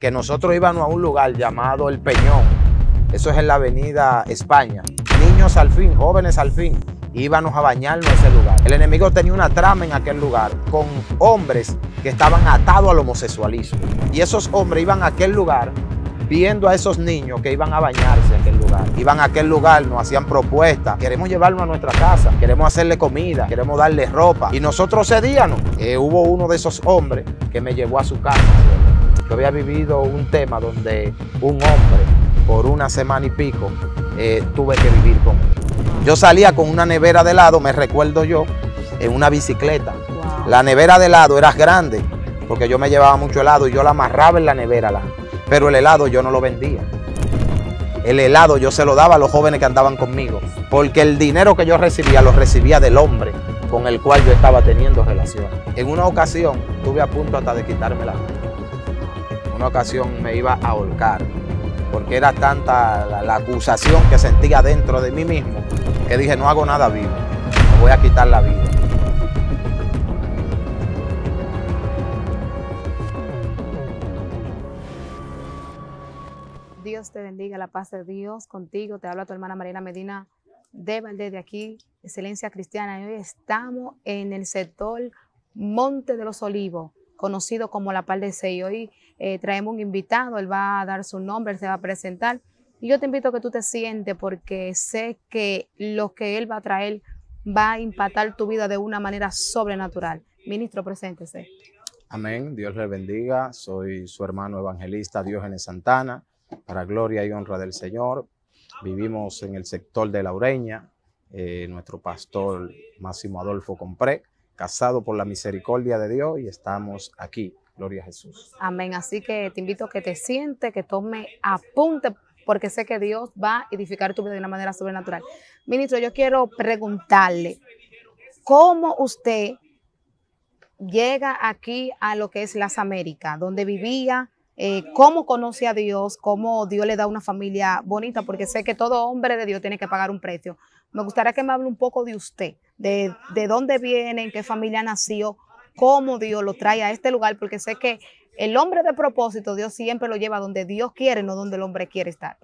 que nosotros íbamos a un lugar llamado El Peñón. Eso es en la avenida España. Niños al fin, jóvenes al fin, íbamos a bañarnos en ese lugar. El enemigo tenía una trama en aquel lugar con hombres que estaban atados al homosexualismo. Y esos hombres iban a aquel lugar viendo a esos niños que iban a bañarse en aquel lugar. Iban a aquel lugar, nos hacían propuestas. Queremos llevarlo a nuestra casa, queremos hacerle comida, queremos darle ropa. Y nosotros cedíamos. Hubo uno de esos hombres que me llevó a su casa. Yo había vivido un tema donde un hombre, por una semana y pico, tuve que vivir con él. Yo salía con una nevera de helado, me recuerdo yo, en una bicicleta. Wow. La nevera de helado era grande, porque yo me llevaba mucho helado y yo la amarraba en la nevera. Pero el helado yo no lo vendía. El helado yo se lo daba a los jóvenes que andaban conmigo, porque el dinero que yo recibía lo recibía del hombre con el cual yo estaba teniendo relación. En una ocasión estuve a punto hasta de quitarme la vida. En una ocasión me iba a ahorcar, porque era tanta la acusación que sentía dentro de mí mismo, que dije, no hago nada vivo, me voy a quitar la vida. Dios te bendiga, la paz de Dios contigo. Te habla tu hermana Mariana Medina de Valdés, de aquí, Excelencia Cristiana. Y hoy estamos en el sector Monte de los Olivos, conocido como La Pal-de-Cey. Y hoy traemos un invitado, él va a dar su nombre, él se va a presentar. Y yo te invito a que tú te sientes, porque sé que lo que él va a traer va a impactar tu vida de una manera sobrenatural. Ministro, preséntese. Amén, Dios le bendiga. Soy su hermano evangelista Diógenes Santana. Para gloria y honra del Señor, vivimos en el sector de La Ureña, nuestro pastor Máximo Adolfo Compré, casado por la misericordia de Dios, y estamos aquí, gloria a Jesús. Amén, así que te invito a que te sientes, que tome apunte, porque sé que Dios va a edificar tu vida de una manera sobrenatural. Ministro, yo quiero preguntarle, ¿cómo usted llega aquí a lo que es las Américas, donde vivía? ¿Cómo conoce a Dios? ¿Cómo Dios le da una familia bonita? Porque sé que todo hombre de Dios tiene que pagar un precio. Me gustaría que me hable un poco de usted, de dónde viene, en qué familia nació, cómo Dios lo trae a este lugar, porque sé que el hombre de propósito, Dios siempre lo lleva donde Dios quiere, no donde el hombre quiere estar.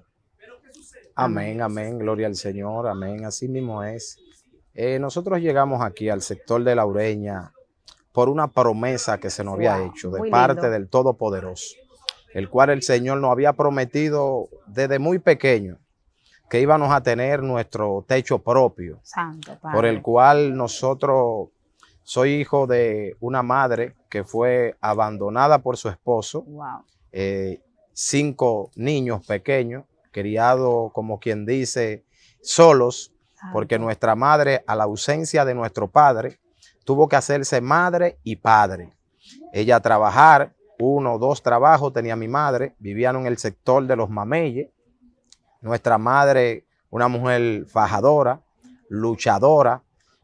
Amén, amén, gloria al Señor, amén, así mismo es. Nosotros llegamos aquí al sector de La Ureña por una promesa que se nos había hecho de parte del Todopoderoso, el cual el Señor nos había prometido desde muy pequeño, que íbamos a tener nuestro techo propio. Santo Padre. Por el cual nosotros, soy hijo de una madre que fue abandonada por su esposo. Wow. 5 niños pequeños, criados, como quien dice, solos, Santo. Porque nuestra madre, a la ausencia de nuestro padre, tuvo que hacerse madre y padre. Ella a trabajar, 1 o 2 trabajos tenía mi madre, vivían en el sector de los Mameyes. Nuestra madre, una mujer fajadora, luchadora,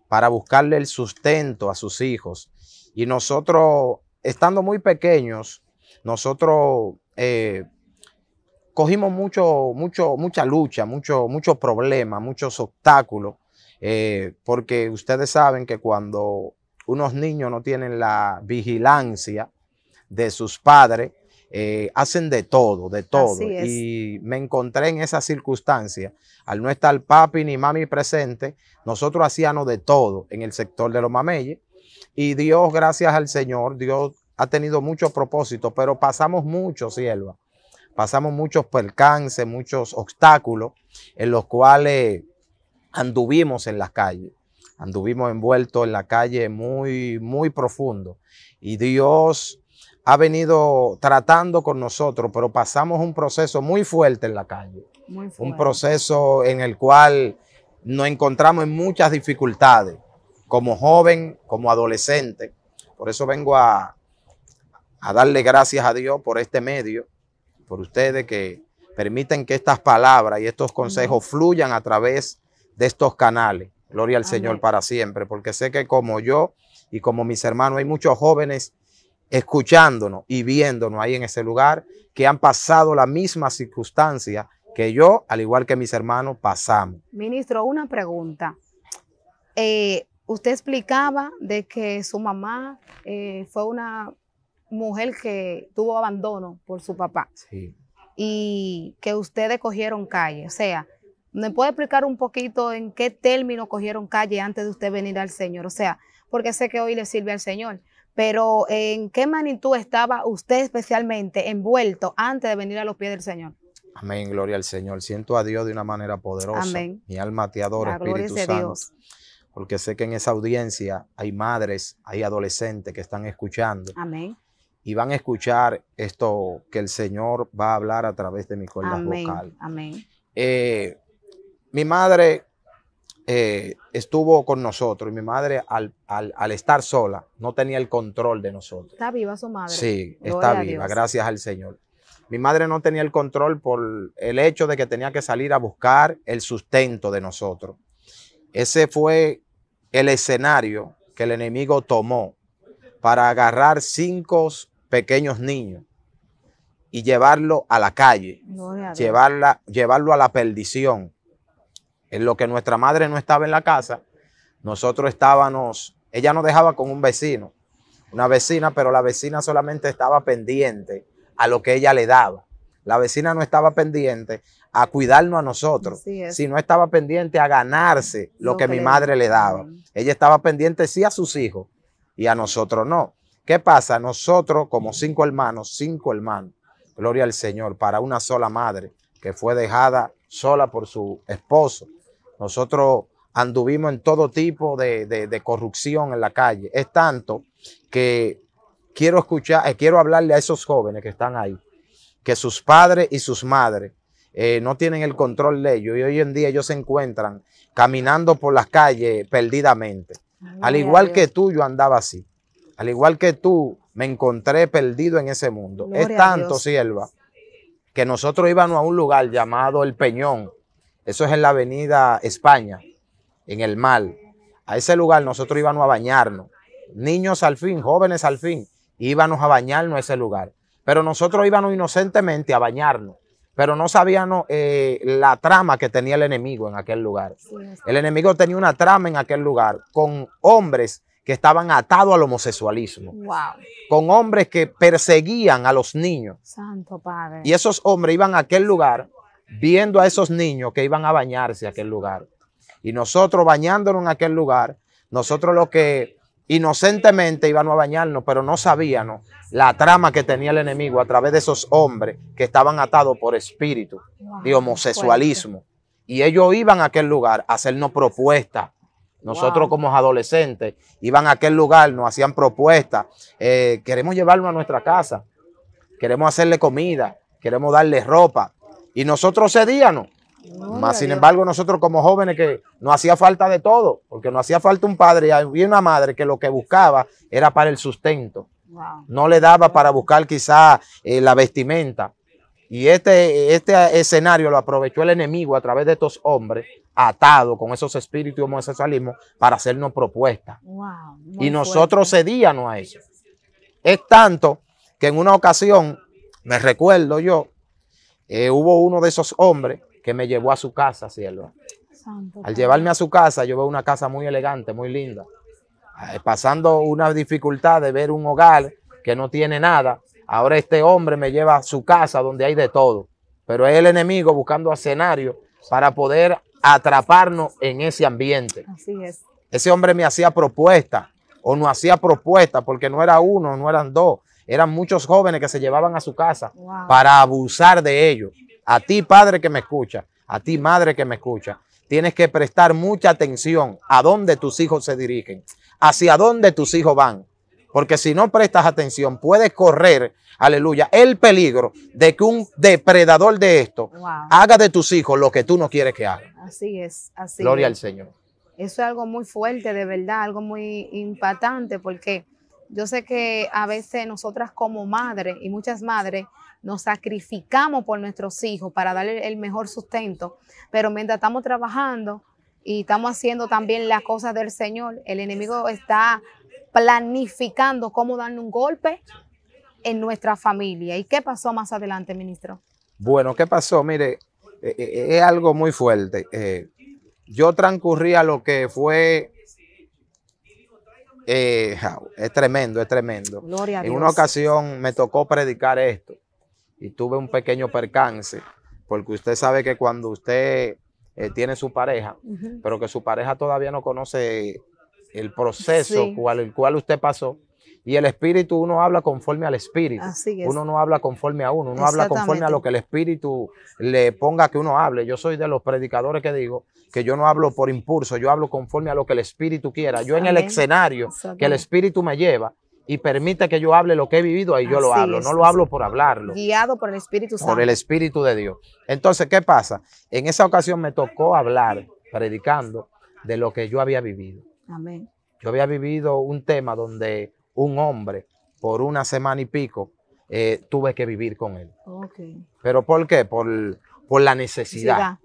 para buscarle el sustento a sus hijos. Y nosotros, estando muy pequeños, nosotros cogimos mucha lucha, muchos problemas, muchos obstáculos, porque ustedes saben que cuando unos niños no tienen la vigilancia de sus padres, hacen de todo. Y me encontré en esa circunstancia. Al no estar papi ni mami presente, nosotros hacíamos de todo en el sector de los Mameyes. Y Dios, gracias al Señor, Dios ha tenido muchos propósitos, pero pasamos mucho, sierva. Pasamos muchos percances, muchos obstáculos en los cuales anduvimos en las calles. Anduvimos envueltos en la calle muy profundo. Y Dios ha venido tratando con nosotros, pero pasamos un proceso muy fuerte en la calle. Muy fuerte. Un proceso en el cual nos encontramos en muchas dificultades, como joven, como adolescente. Por eso vengo a darle gracias a Dios por este medio, por ustedes que permiten que estas palabras y estos consejos fluyan a través de estos canales. Gloria al Señor para siempre, porque sé que como yo y como mis hermanos hay muchos jóvenes escuchándonos y viéndonos ahí en ese lugar que han pasado la misma circunstancia que yo, al igual que mis hermanos, pasamos. Ministro, una pregunta. Usted explicaba de que su mamá fue una mujer que tuvo abandono por su papá Sí. y que ustedes cogieron calle. O sea, ¿me puede explicar un poquito en qué término cogieron calle antes de usted venir al Señor? O sea, porque sé que hoy le sirve al Señor, pero ¿en qué magnitud estaba usted especialmente envuelto antes de venir a los pies del Señor? Amén, gloria al Señor. Siento a Dios de una manera poderosa. Amén. Mi alma te adora, La gloria Espíritu es de Santo. Dios. Porque sé que en esa audiencia hay madres, hay adolescentes que están escuchando. Amén. Y van a escuchar esto que el Señor va a hablar a través de mi cuerda Amén. vocal. Amén. Mi madre estuvo con nosotros y mi madre al estar sola no tenía el control de nosotros. ¿Está viva su madre? Sí, Gloria está a viva, Dios. gracias al Señor. Mi madre no tenía el control por el hecho de que tenía que salir a buscar el sustento de nosotros. Ese fue el escenario que el enemigo tomó para agarrar 5 pequeños niños y llevarlo a la calle, Gloria a Dios. llevarlo a la perdición. En lo que nuestra madre no estaba en la casa, nosotros estábamos, ella nos dejaba con un vecino, una vecina, pero la vecina solamente estaba pendiente a lo que ella le daba. La vecina no estaba pendiente a cuidarnos a nosotros, Así es. sino estaba pendiente a ganarse lo que mi le madre da. le daba. Amén. Ella estaba pendiente sí a sus hijos y a nosotros no. ¿Qué pasa? Nosotros como 5 hermanos, gloria al Señor, para una sola madre que fue dejada sola por su esposo. Nosotros anduvimos en todo tipo de corrupción en la calle. Es tanto que quiero hablarle a esos jóvenes que están ahí, que sus padres y sus madres no tienen el control de ellos y hoy en día ellos se encuentran caminando por las calles perdidamente. Al igual que tú, yo andaba así. Al igual que tú, me encontré perdido en ese mundo. Gloria Es a tanto, Dios. sierva, que nosotros íbamos a un lugar llamado El Peñón. Eso es en la avenida España, en el mar. A ese lugar nosotros íbamos a bañarnos. Niños al fin, jóvenes al fin, íbamos a bañarnos a ese lugar. Pero nosotros íbamos inocentemente a bañarnos. Pero no sabíamos la trama que tenía el enemigo en aquel lugar. Sí, es. El enemigo tenía una trama en aquel lugar con hombres que estaban atados al homosexualismo, Wow. con hombres que perseguían a los niños. Santo Padre. Y esos hombres iban a aquel lugar viendo a esos niños que iban a bañarse a aquel lugar. Y nosotros bañándonos en aquel lugar, nosotros lo que inocentemente íbamos a bañarnos, pero no sabíamos la trama que tenía el enemigo a través de esos hombres que estaban atados por espíritu Wow, de homosexualismo. Y ellos iban a aquel lugar a hacernos propuestas. Nosotros Wow. como adolescentes iban a aquel lugar, nos hacían propuestas. Queremos llevarlo a nuestra casa, queremos hacerle comida, queremos darle ropa. Y nosotros cedíamos. Más sin embargo, nosotros como jóvenes que nos hacía falta de todo, porque nos hacía falta un padre y había una madre que lo que buscaba era para el sustento. Wow. No le daba para buscar quizá la vestimenta. Y este escenario lo aprovechó el enemigo a través de estos hombres atados con esos espíritus de homosexualismo para hacernos propuestas. Wow, muy Y nosotros fuerte. cedíamos a eso. Es tanto que en una ocasión, me recuerdo yo, hubo uno de esos hombres que me llevó a su casa, cielo. Santo Al Padre. llevarme a su casa, yo veo una casa muy elegante, muy linda. Pasando una dificultad de ver un hogar que no tiene nada, ahora este hombre me lleva a su casa donde hay de todo. Pero es el enemigo buscando escenarios para poder atraparnos en ese ambiente. Así es. Ese hombre me hacía propuestas o no hacía propuestas porque no era uno, no eran dos. Eran muchos jóvenes que se llevaban a su casa Wow. para abusar de ellos. A ti, padre que me escucha, a ti, madre que me escucha, tienes que prestar mucha atención a dónde tus hijos se dirigen, hacia dónde tus hijos van. Porque si no prestas atención, puedes correr, aleluya, el peligro de que un depredador de esto Wow. haga de tus hijos lo que tú no quieres que haga. Así es. Así Gloria es. al Señor. Eso es algo muy fuerte, de verdad, algo muy impactante, porque yo sé que a veces nosotras como madres y muchas madres nos sacrificamos por nuestros hijos para darle el mejor sustento, pero mientras estamos trabajando y estamos haciendo también las cosas del Señor, el enemigo está planificando cómo darle un golpe en nuestra familia. ¿Y qué pasó más adelante, ministro? Bueno, ¿qué pasó? Mire, es algo muy fuerte. Yo transcurría lo que fue Es tremendo, es tremendo. Gloria a En Dios. una ocasión me tocó predicar esto y tuve un pequeño percance, porque usted sabe que cuando usted tiene su pareja, Ujú. pero que su pareja todavía no conoce el proceso Sí. el cual usted pasó, y el espíritu, uno habla conforme al espíritu. Así es. Uno no habla conforme a uno habla conforme a Exactamente. lo que el espíritu le ponga que uno hable. Yo soy de los predicadores que digo que yo no hablo por impulso, yo hablo conforme a lo que el espíritu quiera. Yo en el Amén. escenario que el Exactamente. espíritu me lleva y permite que yo hable lo que he vivido, ahí yo lo Así hablo. es, No lo así. hablo por hablarlo, Guiado por el Espíritu por el Santo. espíritu de Dios. Entonces, ¿qué pasa? En esa ocasión me tocó hablar, predicando, de lo que yo había vivido. Amén. Yo había vivido un tema donde un hombre, por una semana y pico, tuve que vivir con él. Ok. ¿Pero por qué? Por la necesidad.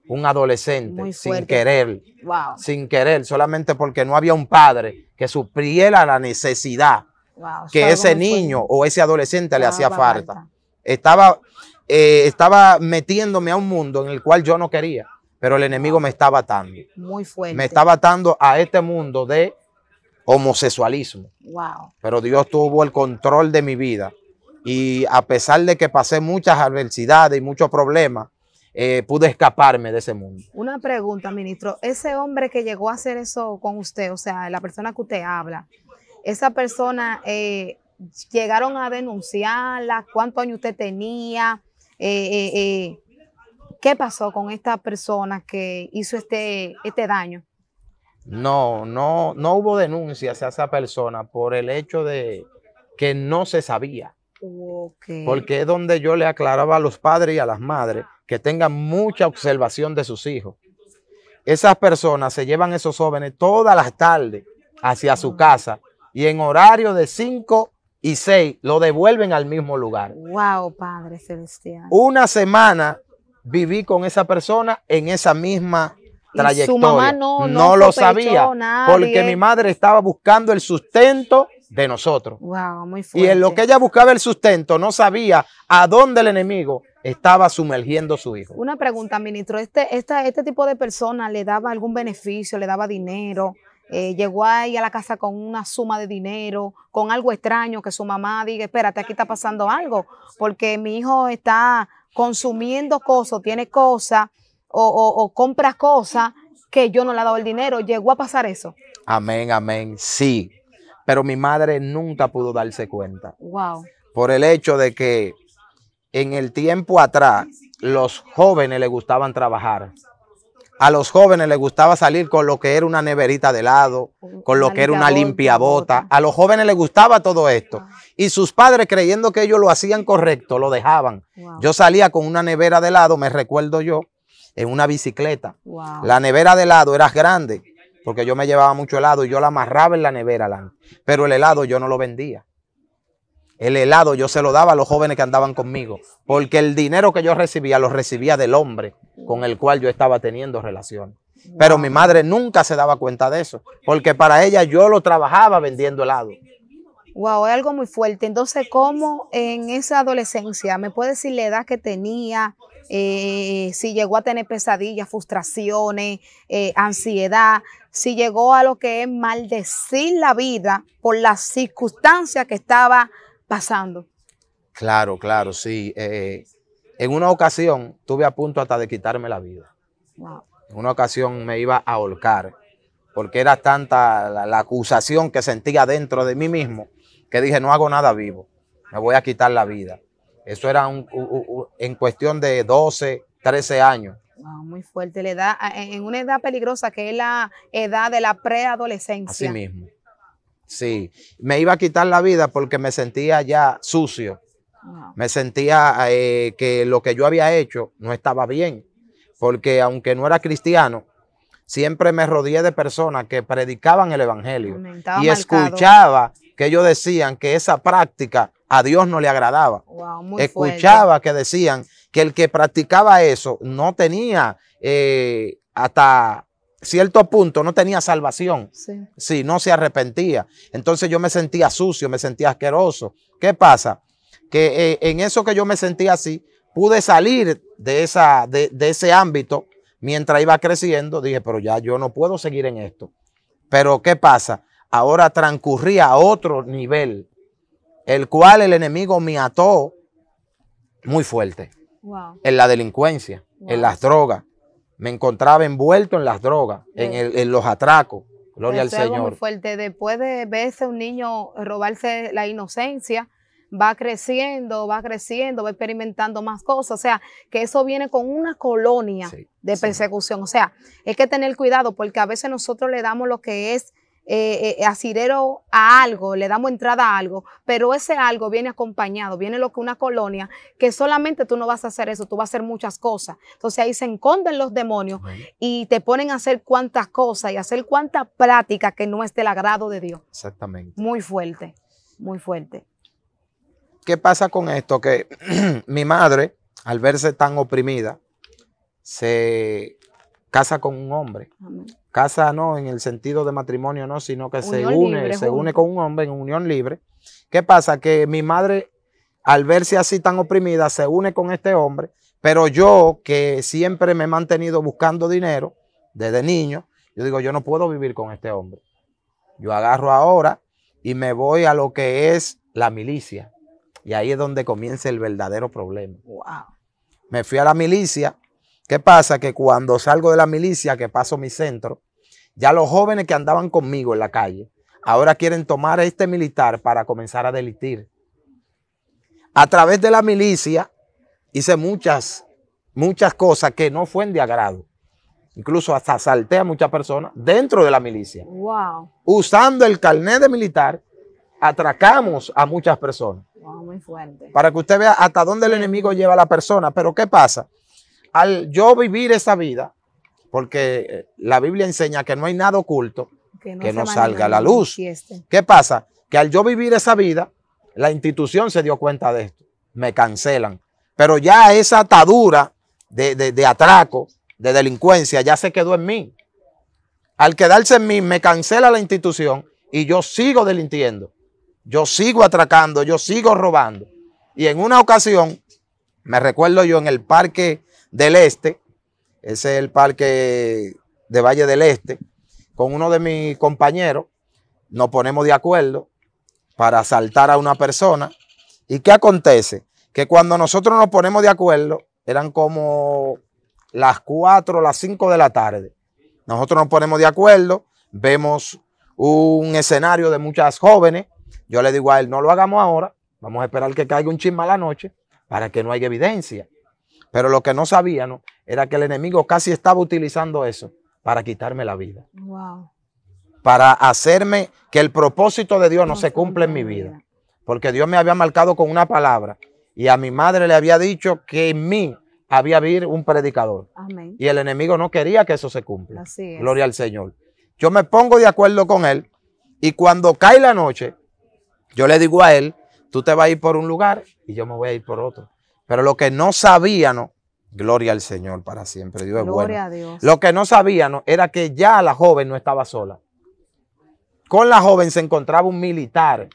Un adolescente, Muy sin fuerte. querer, Wow. solamente porque no había un padre que supliera la necesidad Wow. que Eso es ese algo muy niño fuerte. o ese adolescente le hacía Estaba falta. Estaba metiéndome a un mundo en el cual yo no quería, pero el enemigo me estaba atando. Muy fuerte. Me estaba atando a este mundo de homosexualismo. Wow. Pero Dios tuvo el control de mi vida y a pesar de que pasé muchas adversidades y muchos problemas, pude escaparme de ese mundo. Una pregunta, ministro. Ese hombre que llegó a hacer eso con usted, o sea, la persona que usted habla, esa persona llegaron a denunciarla, ¿cuántos años usted tenía? ¿Qué pasó con esta persona que hizo este daño? No hubo denuncia hacia esa persona por el hecho de que no se sabía. Okay. Porque es donde yo le aclaraba a los padres y a las madres que tengan mucha observación de sus hijos. Esas personas se llevan esos jóvenes todas las tardes hacia su casa y en horario de 5 y 6 lo devuelven al mismo lugar. Wow, Padre Celestial. Una semana viví con esa persona en esa misma trayectoria. Y su mamá no lo sospechó, sabía nadie. porque mi madre estaba buscando el sustento de nosotros. Wow, muy Y fuerte. en lo que ella buscaba el sustento, no sabía a dónde el enemigo estaba sumergiendo a su hijo. Una pregunta, ministro. ¿Este tipo de persona le daba algún beneficio, le daba dinero? Llegó ahí a la casa con una suma de dinero, con algo extraño que su mamá diga, espérate, aquí está pasando algo, porque mi hijo está consumiendo cosas, tiene cosas o compra cosas que yo no le he dado el dinero. ¿Llegó a pasar eso? Amén, amén, sí. Pero mi madre nunca pudo darse cuenta. Wow. Por el hecho de que en el tiempo atrás, los jóvenes les gustaban trabajar. A los jóvenes les gustaba salir con lo que era una neverita de helado, con lo que era una limpiabota. A los jóvenes les gustaba todo esto. Y sus padres, creyendo que ellos lo hacían correcto, lo dejaban. Wow. Yo salía con una nevera de helado, me recuerdo yo, en una bicicleta. Wow. La nevera de helado era grande, porque yo me llevaba mucho helado y yo la amarraba en la nevera. Pero el helado yo no lo vendía. El helado yo se lo daba a los jóvenes que andaban conmigo, porque el dinero que yo recibía lo recibía del hombre con el cual yo estaba teniendo relación. Pero mi madre nunca se daba cuenta de eso, porque para ella yo lo trabajaba vendiendo helado. Wow, es algo muy fuerte. Entonces, ¿cómo en esa adolescencia, me puede decir la edad que tenía, si llegó a tener pesadillas, frustraciones, ansiedad, si llegó a lo que es maldecir la vida por las circunstancias que estaba pasando? Claro, claro, sí. En una ocasión estuve a punto hasta de quitarme la vida. Wow. En una ocasión me iba a ahorcar, porque era tanta la acusación que sentía dentro de mí mismo, que dije, no hago nada vivo, me voy a quitar la vida. Eso era en cuestión de 12, 13 años. Wow, muy fuerte. La edad, en una edad peligrosa que es la edad de la preadolescencia. Así mismo. Sí, me iba a quitar la vida porque me sentía ya sucio. Wow. Me sentía que lo que yo había hecho no estaba bien, porque aunque no era cristiano, siempre me rodeé de personas que predicaban el evangelio y escuchaba que ellos decían que esa práctica a Dios no le agradaba. Wow, muy escuchaba fuerte. Que decían que el que practicaba eso no tenía hasta cierto punto no tenía salvación. Sí. Sí, no se arrepentía. Entonces yo me sentía sucio, me sentía asqueroso. ¿Qué pasa? Que en eso que yo me sentía así, pude salir de ese ámbito mientras iba creciendo. Dije, pero ya yo no puedo seguir en esto. Pero ¿qué pasa? ahora transcurrí a otro nivel, el cual el enemigo me ató muy fuerte. Wow. En la delincuencia, Wow. en las drogas. Me encontraba envuelto en las drogas, en los atracos. Gloria al Eso es algo muy Señor. fuerte. Después de verse un niño robarse la inocencia, va creciendo, va experimentando más cosas. O sea, que eso viene con una colonia Sí, de sí. persecución. O sea, hay que tener cuidado porque a veces nosotros le damos lo que es asidero a algo, le damos entrada a algo, pero ese algo viene acompañado, viene lo que una colonia, que solamente tú no vas a hacer eso, tú vas a hacer muchas cosas. Entonces ahí se esconden los demonios y te ponen a hacer cuantas cosas y hacer cuantas prácticas que no es del agrado de Dios. Exactamente. Muy fuerte, muy fuerte. ¿Qué pasa con esto? Que mi madre, al verse tan oprimida, se casa con un hombre. Amén. Casa no en el sentido de matrimonio, no, sino que se Unión libre, une con un hombre en unión libre. ¿Qué pasa? Que mi madre, al verse así tan oprimida, se une con este hombre, pero yo, que siempre me he mantenido buscando dinero desde niño, yo digo, yo no puedo vivir con este hombre. Yo agarro ahora y me voy a lo que es la milicia. Y ahí es donde comienza el verdadero problema. Wow. Me fui a la milicia. ¿Qué pasa? Que cuando salgo de la milicia, que paso mi centro, ya los jóvenes que andaban conmigo en la calle, ahora quieren tomar a este militar para comenzar a delinquir. A través de la milicia hice muchas cosas que no fueron de agrado. Incluso hasta asalté a muchas personas dentro de la milicia. Wow. Usando el carnet de militar, atracamos a muchas personas. Wow, muy fuerte. Para que usted vea hasta dónde el enemigo lleva a la persona. Pero ¿qué pasa? Al yo vivir esa vida, porque la Biblia enseña que no hay nada oculto que no salga a la luz. ¿Qué pasa? Que al yo vivir esa vida, la institución se dio cuenta de esto. Me cancelan. Pero ya esa atadura de atraco, de delincuencia, ya se quedó en mí. Al quedarse en mí, me cancela la institución y yo sigo delinquiendo. Yo sigo atracando, yo sigo robando. Y en una ocasión, me recuerdo yo en el Parque del Este, ese es el parque de Valle del Este, con uno de mis compañeros, nos ponemos de acuerdo para asaltar a una persona. ¿Y qué acontece? Que cuando nosotros nos ponemos de acuerdo, eran como las 4 o las 5 de la tarde. Nosotros nos ponemos de acuerdo, vemos un escenario de muchas jóvenes. Yo le digo a él, no lo hagamos ahora, vamos a esperar que caiga un chisme a la noche para que no haya evidencia. Pero lo que no sabían era que el enemigo casi estaba utilizando eso para quitarme la vida. Wow. Para hacerme que el propósito de Dios no se cumpla en mi vida. Porque Dios me había marcado con una palabra y a mi madre le había dicho que en mí había habido un predicador. Amén. Y el enemigo no quería que eso se cumpla. Así es. Gloria al Señor. Yo me pongo de acuerdo con él y cuando cae la noche, yo le digo a él, tú te vas a ir por un lugar y yo me voy a ir por otro. Pero lo que no sabían, gloria al Señor para siempre, Dios es bueno. Gloria a Dios. Lo que no sabían era que ya la joven no estaba sola. Con la joven se encontraba un militar.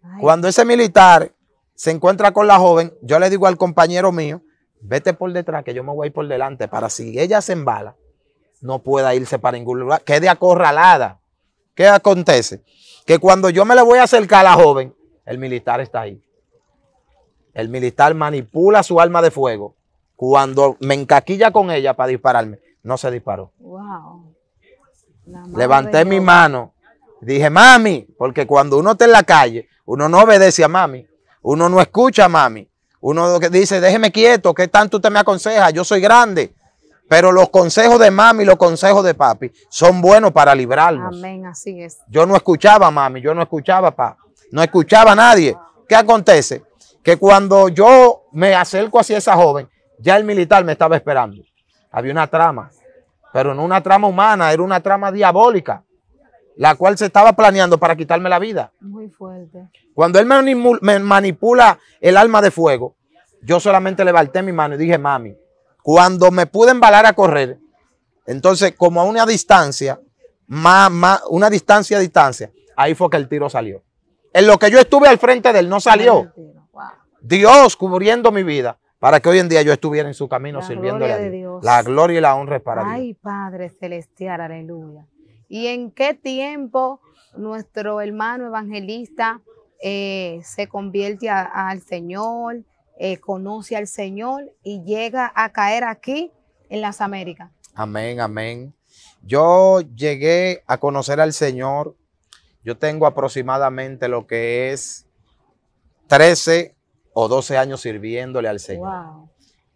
Ay. Cuando ese militar se encuentra con la joven, yo le digo al compañero mío, vete por detrás que yo me voy a ir por delante para si ella se embala, no pueda irse para ningún lugar, quede acorralada. ¿Qué acontece? Que cuando yo me le voy a acercar a la joven, el militar está ahí. El militar manipula su arma de fuego. Cuando me encaquilla con ella para dispararme, no se disparó. Wow. Levanté mi mano. Dije, mami, porque cuando uno está en la calle, uno no obedece a mami. Uno no escucha a mami. Uno dice, déjeme quieto, ¿qué tanto usted me aconseja? Yo soy grande. Pero los consejos de mami y los consejos de papi son buenos para librarnos. Amén, así es. Yo no escuchaba a mami, yo no escuchaba a papi. No escuchaba a nadie. ¿Qué acontece? Que cuando yo me acerco hacia esa joven, ya el militar me estaba esperando. Había una trama, pero no una trama humana, era una trama diabólica, la cual se estaba planeando para quitarme la vida. Muy fuerte. Cuando él me manipula el arma de fuego, yo solamente levanté mi mano y dije, mami, cuando me pude embalar a correr, entonces como a una distancia, una distancia, ahí fue que el tiro salió. En lo que yo estuve al frente de él no salió. Wow. Dios cubriendo mi vida para que hoy en día yo estuviera en su camino La sirviéndole gloria a de Dios. Dios. La gloria y la honra es para Dios. Ay, Padre Celestial, aleluya. ¿Y en qué tiempo nuestro hermano evangelista se convierte al Señor, conoce al Señor y llega a caer aquí en las Américas? Amén, amén. Yo llegué a conocer al Señor. Yo tengo aproximadamente lo que es 13 o 12 años sirviéndole al Señor. Wow.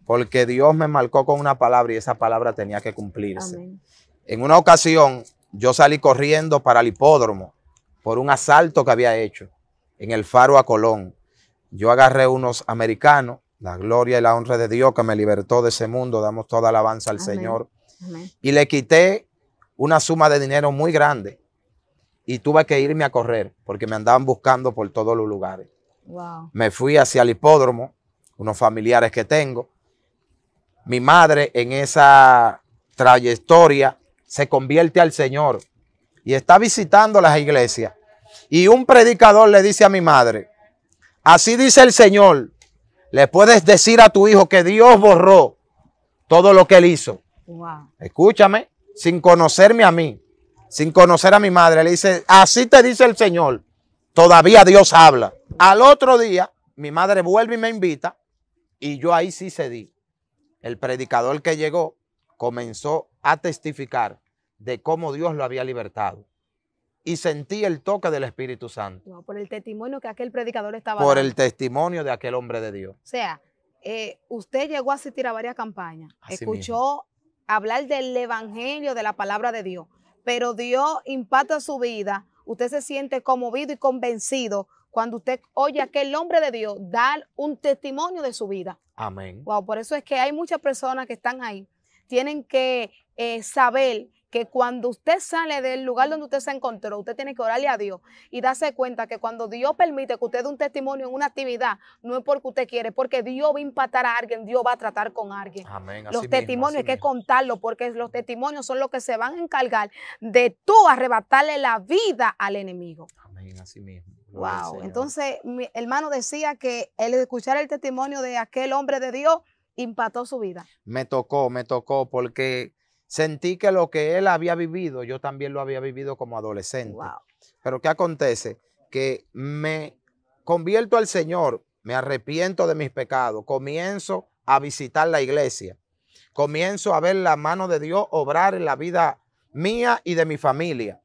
Porque Dios me marcó con una palabra y esa palabra tenía que cumplirse. Amén. En una ocasión, yo salí corriendo para el hipódromo por un asalto que había hecho en el Faro a Colón. Yo agarré unos americanos, la gloria y la honra de Dios que me libertó de ese mundo, damos toda alabanza al Amén. Señor. Amén. Y le quité una suma de dinero muy grande y tuve que irme a correr porque me andaban buscando por todos los lugares. Wow. Me fui hacia el hipódromo, unos familiares que tengo. Mi madre en esa trayectoria se convierte al Señor y está visitando las iglesias. Y un predicador le dice a mi madre, así dice el Señor, le puedes decir a tu hijo que Dios borró todo lo que él hizo. Wow. Escúchame, sin conocerme a mí, sin conocer a mi madre, le dice, así te dice el Señor, todavía Dios habla. Al otro día, mi madre vuelve y me invita y yo ahí sí cedí. El predicador que llegó comenzó a testificar de cómo Dios lo había libertado. Y sentí el toque del Espíritu Santo. Wow, por el testimonio que aquel predicador estaba Por dando. el testimonio de aquel hombre de Dios. O sea, usted llegó a asistir a varias campañas, Así escuchó hablar del evangelio, de la palabra de Dios, pero Dios impacta su vida, usted se siente conmovido y convencido cuando usted oye a aquel hombre de Dios dar un testimonio de su vida. Amén. Wow, por eso es que hay muchas personas que están ahí, tienen que saber que cuando usted sale del lugar donde usted se encontró, usted tiene que orarle a Dios y darse cuenta que cuando Dios permite que usted dé un testimonio en una actividad, no es porque usted quiere, porque Dios va a impactar a alguien, Dios va a tratar con alguien. Amén. Los testimonios hay que mismo. contarlos, porque los testimonios son los que se van a encargar de tú arrebatarle la vida al enemigo. Amén, así mismo. Gloria al Wow, Señor. entonces mi hermano decía que el escuchar el testimonio de aquel hombre de Dios impactó su vida. Me tocó porque sentí que lo que él había vivido, yo también lo había vivido como adolescente. Wow. Pero ¿qué acontece? Que me convierto al Señor, me arrepiento de mis pecados, comienzo a visitar la iglesia, comienzo a ver la mano de Dios obrar en la vida mía y de mi familia.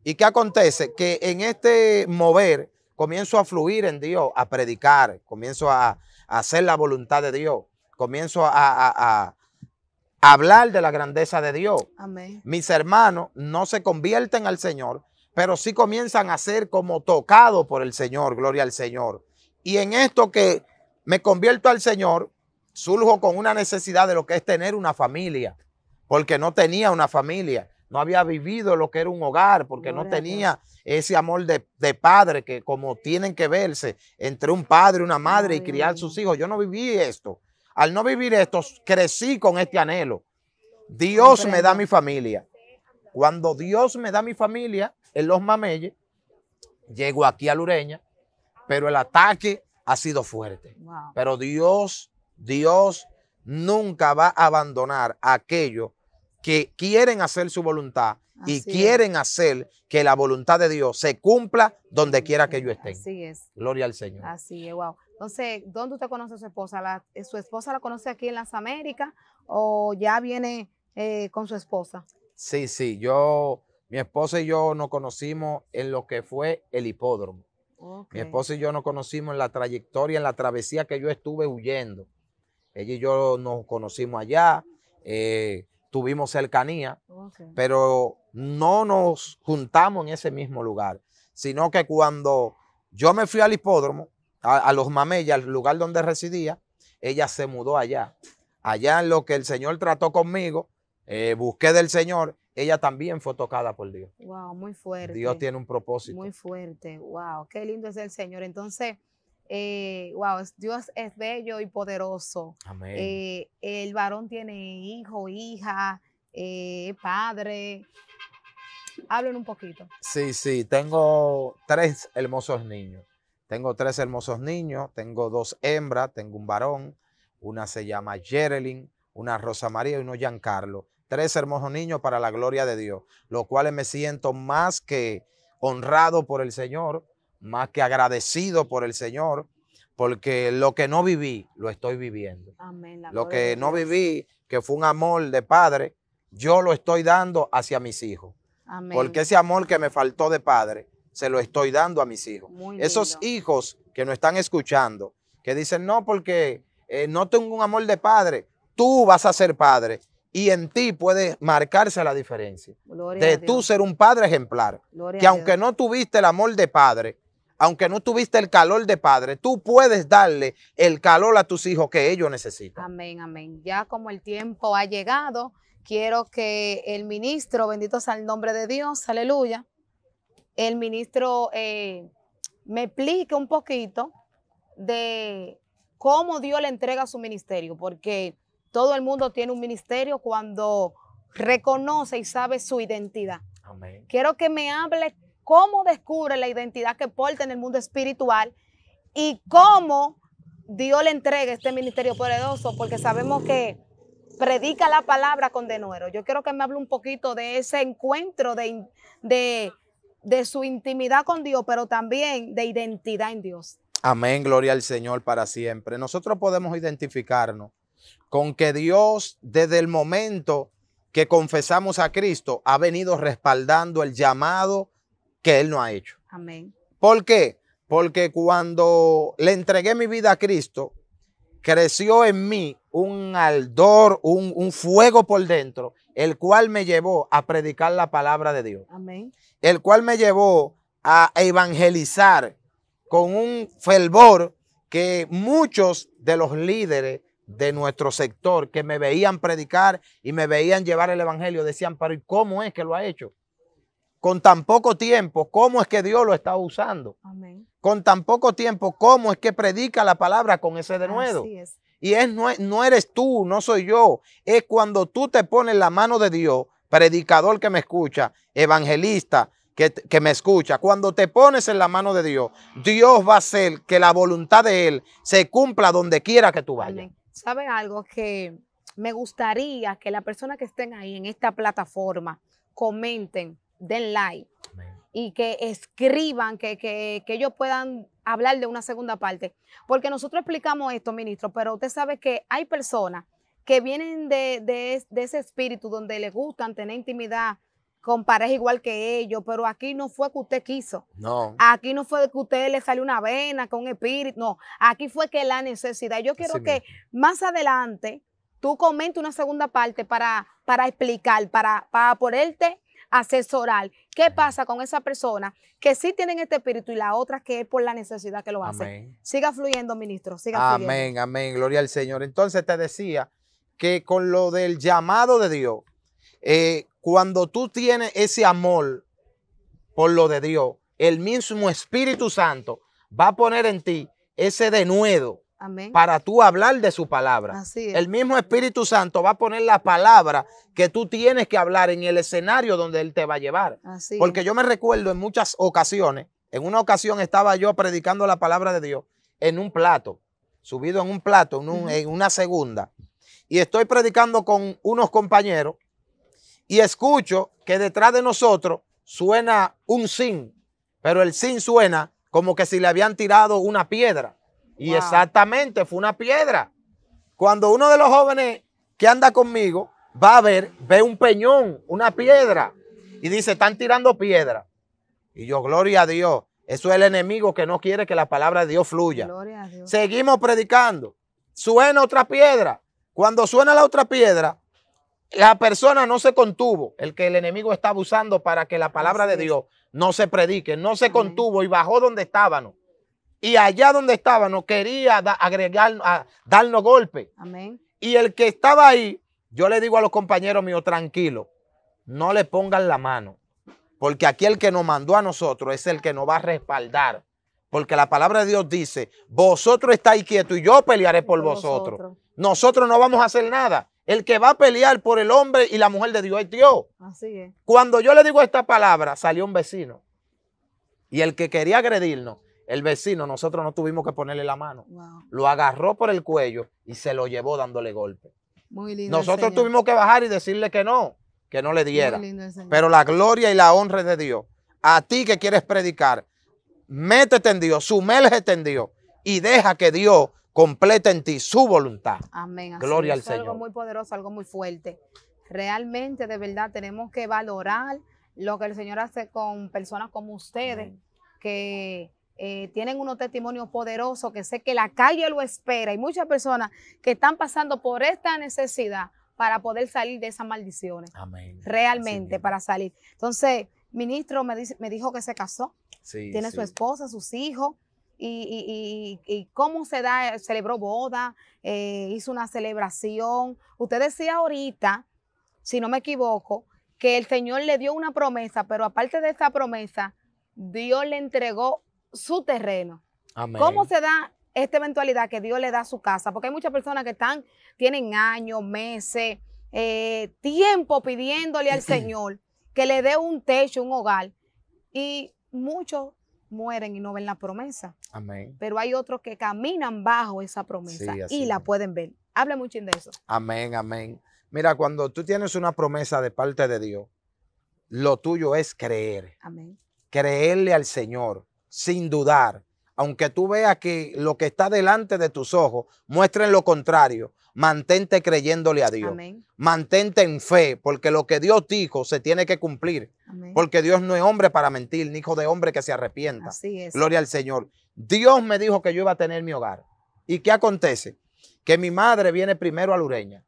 ¿Y qué acontece? Que en este mover comienzo a fluir en Dios, a predicar, comienzo a hacer la voluntad de Dios, comienzo a hablar de la grandeza de Dios. Amén. Mis hermanos no se convierten al Señor, pero sí comienzan a ser como tocados por el Señor, gloria al Señor. Y en esto que me convierto al Señor, surjo con una necesidad de lo que es tener una familia, porque no tenía una familia, no había vivido lo que era un hogar, porque Gloria no a tenía ese amor de padre que como tienen que verse entre un padre y una madre Ay, y criar Dios sus mío. hijos. Yo no viví esto. Al no vivir esto, crecí con este anhelo. Dios me da Comprendo. mi familia. Cuando Dios me da mi familia en Los Mameyes, llego aquí a Lureña, pero el ataque ha sido fuerte. Wow. Pero Dios nunca va a abandonar a aquellos que quieren hacer su voluntad y Así quieren hacer que la voluntad de Dios se cumpla donde quiera que ellos estén. Así es. Gloria al Señor. Así es, wow. Entonces, ¿dónde usted conoce a su esposa? ¿Su esposa la conoce aquí en las Américas o ya viene con su esposa? Sí, mi esposa y yo nos conocimos en lo que fue el hipódromo. Okay. Mi esposa y yo nos conocimos en la trayectoria, en la travesía que yo estuve huyendo. Ella y yo nos conocimos allá, tuvimos cercanía, Okay. pero no nos juntamos en ese mismo lugar, sino que cuando yo me fui al hipódromo, a Los Mameyes, al lugar donde residía, ella se mudó allá. Allá en lo que el Señor trató conmigo, busqué del Señor, ella también fue tocada por Dios. Wow, muy fuerte. Dios tiene un propósito. Muy fuerte. Wow, qué lindo es el Señor. Entonces, wow, Dios es bello y poderoso. Amén. El varón tiene hijo, hija, padre. Hablen un poquito. Sí, tengo 3 hermosos niños. Tengo 3 hermosos niños, tengo 2 hembras, tengo un varón, una se llama Jerelyn, una Rosa María y uno Giancarlo. 3 hermosos niños para la gloria de Dios, los cuales me siento más que honrado por el Señor, más que agradecido por el Señor, porque lo que no viví, lo estoy viviendo. Amén. Lo que no viví, que fue un amor de padre, yo lo estoy dando hacia mis hijos. Amén. Porque ese amor que me faltó de padre, se lo estoy dando a mis hijos. Muy Esos lindo. hijos que nos están escuchando, que dicen, no, porque no tengo un amor de padre, tú vas a ser padre y en ti puede marcarse la diferencia Gloria de a tú Dios. ser un padre ejemplar. Gloria Que a aunque Dios. no tuviste el amor de padre, aunque no tuviste el calor de padre, tú puedes darle el calor a tus hijos que ellos necesitan. Amén, amén. Ya como el tiempo ha llegado, quiero que el ministro, bendito sea el nombre de Dios, aleluya, el ministro me explique un poquito de cómo Dios le entrega su ministerio, porque todo el mundo tiene un ministerio cuando reconoce y sabe su identidad. Amén. Quiero que me hable cómo descubre la identidad que porta en el mundo espiritual y cómo Dios le entrega este ministerio poderoso, porque sabemos que predica la palabra con denuero. Yo quiero que me hable un poquito de ese encuentro de su intimidad con Dios, pero también de identidad en Dios. Amén, gloria al Señor para siempre. Nosotros podemos identificarnos con que Dios, desde el momento que confesamos a Cristo, ha venido respaldando el llamado que Él nos ha hecho. Amén. ¿Por qué? Porque cuando le entregué mi vida a Cristo, creció en mí un ardor, un fuego por dentro, el cual me llevó a predicar la palabra de Dios. Amén. El cual me llevó a evangelizar con un fervor que muchos de los líderes de nuestro sector que me veían predicar y me veían llevar el evangelio decían, pero ¿y cómo es que lo ha hecho? Con tan poco tiempo, ¿cómo es que Dios lo está usando? Amén. Con tan poco tiempo, ¿cómo es que predica la palabra con ese denuedo? Así es. Y no eres tú, no soy yo. Es cuando tú te pones la mano de Dios, predicador que me escucha, evangelista que me escucha. Cuando te pones en la mano de Dios, Dios va a hacer que la voluntad de Él se cumpla donde quiera que tú vayas. Amén. ¿Sabe algo? Que me gustaría que las personas que estén ahí en esta plataforma comenten, den like y que escriban, que ellos puedan hablar de una segunda parte. Porque nosotros explicamos esto, ministro, pero usted sabe que hay personas que vienen de ese espíritu donde les gustan tener intimidad con pareja igual que ellos, pero aquí no fue que usted quiso. No. Aquí no fue que usted le salió una vena con un espíritu, no. Aquí fue que la necesidad. Yo quiero que más adelante tú comentes una segunda parte para explicar, para ponerte asesorar qué pasa con esa persona que sí tienen este espíritu y la otra que es por la necesidad que lo hace. Amén. Siga fluyendo, ministro, siga fluyendo. Amén, amén, gloria al Señor. Entonces te decía que con lo del llamado de Dios, cuando tú tienes ese amor por lo de Dios, el mismo Espíritu Santo va a poner en ti ese denuedo. Amén. Para tú hablar de su palabra. Así es. El mismo Espíritu Santo va a poner la palabra que tú tienes que hablar en el escenario donde Él te va a llevar. Así Porque es. yo me recuerdo en muchas ocasiones, en una ocasión estaba yo predicando la palabra de Dios en un plato, subido en un plato, en una segunda, y estoy predicando con unos compañeros y escucho que detrás de nosotros suena un zinc, pero el zinc suena como que si le habían tirado una piedra. Y Wow. exactamente, fue una piedra. Cuando uno de los jóvenes que anda conmigo va a ver, ve un peñón, una piedra, y dice, están tirando piedra. Y yo, gloria a Dios, eso es el enemigo que no quiere que la palabra de Dios fluya. Gloria a Dios. Seguimos predicando. Suena otra piedra. Cuando suena la otra piedra, la persona no se contuvo, el que el enemigo estaba usando para que la palabra de Dios no se predique, no se contuvo y bajó donde estábamos. Y allá donde estábamos quería darnos golpe. Amén. Y el que estaba ahí, yo le digo a los compañeros míos, tranquilo, no le pongan la mano. Porque aquí el que nos mandó a nosotros es el que nos va a respaldar. Porque la palabra de Dios dice, vosotros estáis quietos y yo pelearé por vosotros. Nosotros no vamos a hacer nada. El que va a pelear por el hombre y la mujer de Dios es Dios. Así es. Cuando yo le digo esta palabra, salió un vecino. Y el que quería agredirnos, el vecino, nosotros no tuvimos que ponerle la mano. Wow. Lo agarró por el cuello y se lo llevó dándole golpe. Muy lindo. Nosotros tuvimos que bajar y decirle que no le diera. Muy lindo el Señor. Pero la gloria y la honra es de Dios. a ti que quieres predicar, métete en Dios, sumérgete en Dios y deja que Dios complete en ti su voluntad. Amén. Gloria al Es algo Señor. muy poderoso, algo muy fuerte. Realmente, de verdad, tenemos que valorar lo que el Señor hace con personas como ustedes, que tienen unos testimonios poderosos, que sé que la calle lo espera. Hay muchas personas que están pasando por esta necesidad para poder salir de esas maldiciones. Amén. Realmente, para salir. Entonces, ministro me dijo que se casó, Sí, tiene sí. su esposa, sus hijos. Y cómo se da, celebró boda, hizo una celebración. Usted decía ahorita, si no me equivoco, que el Señor le dio una promesa, pero aparte de esa promesa, Dios le entregó su terreno. Amén. ¿Cómo se da esta eventualidad que Dios le da su casa? Porque hay muchas personas que tienen años, meses, tiempo pidiéndole al Señor que le dé un techo, un hogar, y muchos mueren y no ven la promesa. Amén. Pero hay otros que caminan bajo esa promesa Sí, así y la es. pueden ver. Hable mucho de eso. Amén, amén. Mira, cuando tú tienes una promesa de parte de Dios, lo tuyo es creer. Amén. Creerle al Señor sin dudar. Aunque tú veas que lo que está delante de tus ojos muestren lo contrario, mantente creyéndole a Dios. Amén. Mantente en fe, porque lo que Dios dijo se tiene que cumplir. Amén. Porque Dios no es hombre para mentir, ni hijo de hombre que se arrepienta. Así es. Gloria al Señor. Dios me dijo que yo iba a tener mi hogar. ¿Y qué acontece? Que mi madre viene primero a Lureña.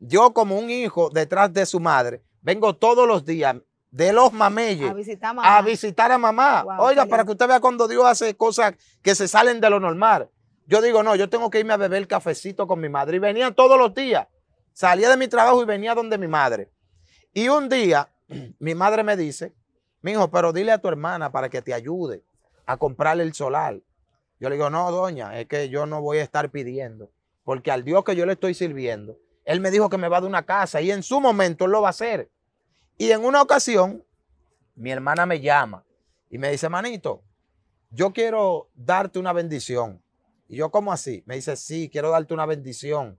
Yo, como un hijo detrás de su madre, vengo todos los días de los mameyes A visitar a mamá. Wow, Oiga, para que usted vea cuando Dios hace cosas que se salen de lo normal. Yo digo, no, yo tengo que irme a beber cafecito con mi madre. Y venía todos los días. Salía de mi trabajo y venía donde mi madre. Y un día, mi madre me dice, mijo, pero dile a tu hermana para que te ayude a comprarle el solar. Yo le digo, no, doña, es que yo no voy a estar pidiendo. Porque al Dios que yo le estoy sirviendo, Él me dijo que me va a dar una casa y en su momento Él lo va a hacer. Y en una ocasión, mi hermana me llama y me dice, manito, yo quiero darte una bendición. Y yo, ¿cómo así? Me dice, sí, quiero darte una bendición.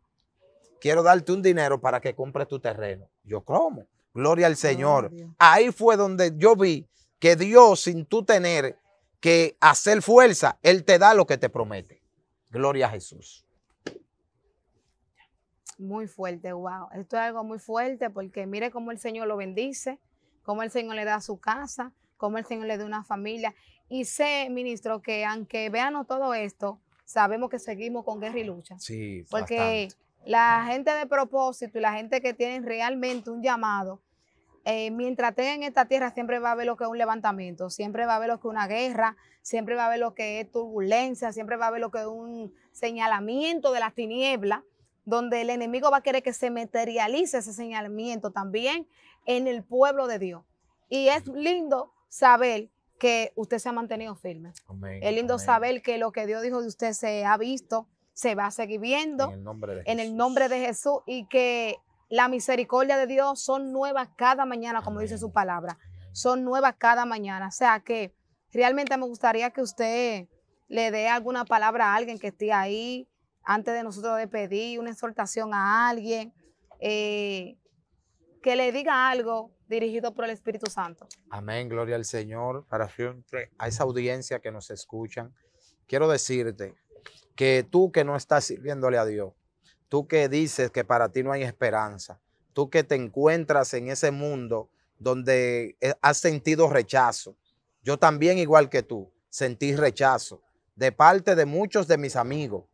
Quiero darte un dinero para que compres tu terreno. Yo, ¿cómo? Gloria al Señor. Gloria. Ahí fue donde yo vi que Dios, sin tú tener que hacer fuerza, Él te da lo que te promete. Gloria a Jesús. Muy fuerte, wow. Esto es algo muy fuerte porque mire cómo el Señor lo bendice, cómo el Señor le da su casa, cómo el Señor le da una familia. Y sé, ministro, que aunque veamos todo esto, sabemos que seguimos con guerra y lucha. Sí, Porque bastante. la gente de propósito y la gente que tiene realmente un llamado, mientras tenga en esta tierra siempre va a haber lo que es un levantamiento, siempre va a haber lo que es una guerra, siempre va a haber lo que es turbulencia, siempre va a haber lo que es un señalamiento de las tinieblas, donde el enemigo va a querer que se materialice ese señalamiento también en el pueblo de Dios. Y es lindo saber que usted se ha mantenido firme. Amén, Es lindo amén. saber que lo que Dios dijo de usted se ha visto, se va a seguir viendo En el nombre de en Jesús. el nombre de Jesús y que la misericordia de Dios son nuevas cada mañana, como Amén. dice su palabra. Son nuevas cada mañana. O sea que realmente me gustaría que usted le dé alguna palabra a alguien que esté ahí antes de nosotros despedir, una exhortación a alguien, que le diga algo dirigido por el Espíritu Santo. Amén, gloria al Señor. Para siempre a esa audiencia que nos escuchan, quiero decirte que tú que no estás sirviéndole a Dios, tú que dices que para ti no hay esperanza, tú que te encuentras en ese mundo donde has sentido rechazo, yo también igual que tú sentí rechazo de parte de muchos de mis amigos,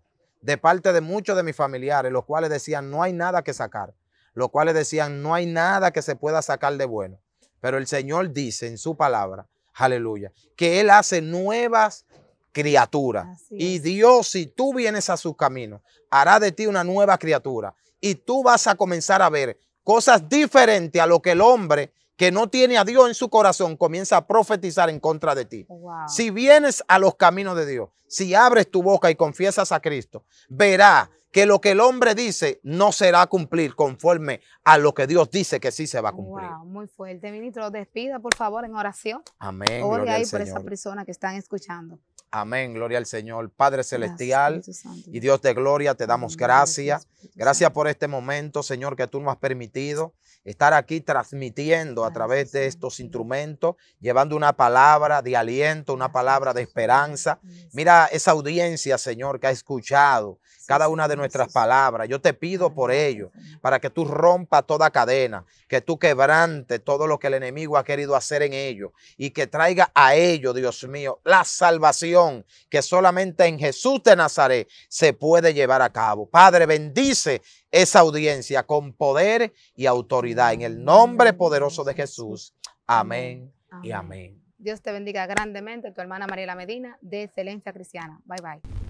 de parte de muchos de mis familiares, los cuales decían no hay nada que sacar, los cuales decían no hay nada que se pueda sacar de bueno. Pero el Señor dice en su palabra, aleluya, que Él hace nuevas criaturas. Así Y es. Dios, si tú vienes a sus caminos, hará de ti una nueva criatura. Y tú vas a comenzar a ver cosas diferentes a lo que el hombre que no tiene a Dios en su corazón comienza a profetizar en contra de ti. Wow. Si vienes a los caminos de Dios, si abres tu boca y confiesas a Cristo, verá que lo que el hombre dice no será cumplir conforme a lo que Dios dice que sí se va a cumplir. Wow, muy fuerte. Ministro, despida por favor en oración. Amén. Ore Gloria ahí al por esa Señor. persona que están escuchando. Amén, gloria al Señor. Padre Gracias, celestial Espíritu Santo. y Dios de gloria, te damos Amén. gracias. Espíritu Gracias Santo. por este momento, Señor, que tú nos has permitido estar aquí transmitiendo a través Gracias, de Señor. estos instrumentos, llevando una palabra de aliento, una Gracias, palabra de Jesús. esperanza. Yes. Mira esa audiencia, Señor, que ha escuchado Sí, cada una de Señor nuestras Jesús. palabras. Yo te pido por Gracias, ello, Señor. para que tú rompas toda cadena, que tú quebrantes todo lo que el enemigo ha querido hacer en ellos y que traiga a ellos, Dios mío, la salvación que solamente en Jesús de Nazaret se puede llevar a cabo. Padre, bendice esa audiencia con poder y autoridad en el nombre poderoso de Jesús. Amén y amén. Dios te bendiga grandemente, tu hermana Mariela Medina de Excelencia Cristiana. Bye, bye.